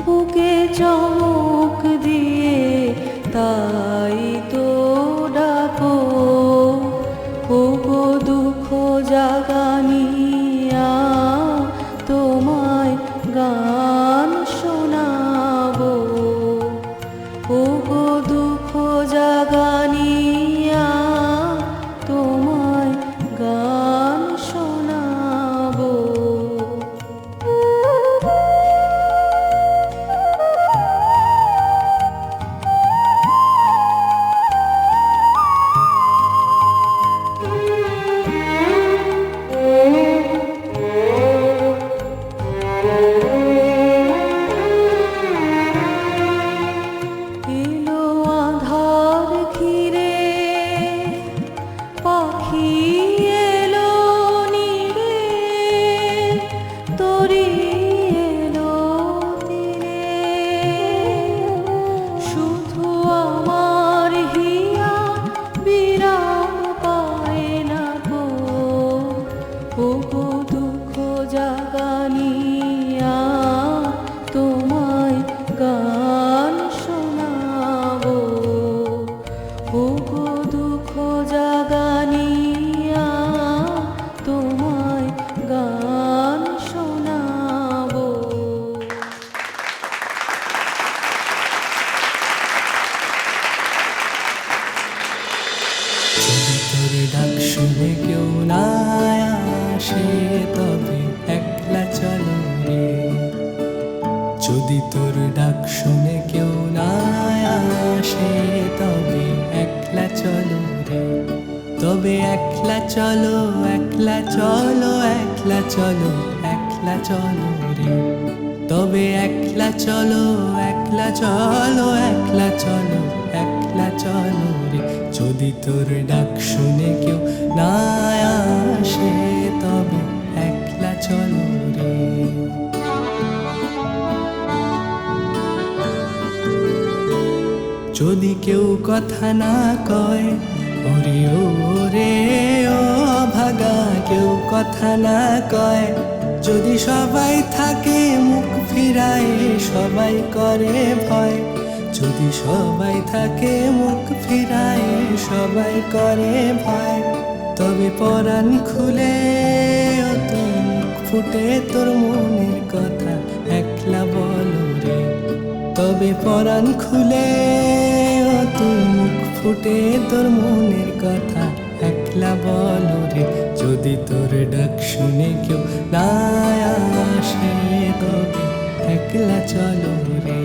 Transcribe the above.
বুকে চমক দিয়ে তাই তো ডাকো, ওগো দুঃখ জাগানিয়া তোমায় গান শোনাবো, ওগো দুঃখ জাগানিয়া তোমায় গান শোনাবো। এলো আঁধার ঘিরে পাখি এলো নীড়ে, তরি এলো তীরে, শুধু আমার হিয়া বিরাম পায় না গো, ওগো দুঃখ জাগানিয়া তোমায় গান শোনাবো, ওগো দুঃখ জাগানিয়া তোমায় গান শোনাবো। যদি তোর ডাক শুনে কেউ না আসে তবে একলা চলো রে, যদি তোর ডাক শুনে কেউ না আসে তবে একলা চলো রে, তবে একলা চলো, একলা চলো, একলা চলো, একলা চলো রে, তবে একলা চলো, একলা চলো, একলা চলো, একলা চলো রে, যদি তোর ডাক শুনে কেউ না আসে তবে একলা চলো রে। যদি কেউ কথা না কয় ওরে ওরে ও ভাগা, কেউ কথা না কয়, যদি সবাই থাকে মুখ ফিরায় সবাই করে ভয়, যদি সবাই থাকে মুখ ফিরায় সবাই করে ভয়, তবে পরাণ খুলে ও তুই মুখ ফুটে তোর মনের কথা একলা বলো রে, তবে পরাণ খুলে ও তুই মুখ ফুটে তোর মনের কথা একলা বলো রে, যদি তোর ডাক শুনে কেউ না আসে তবে একলা চলো রে।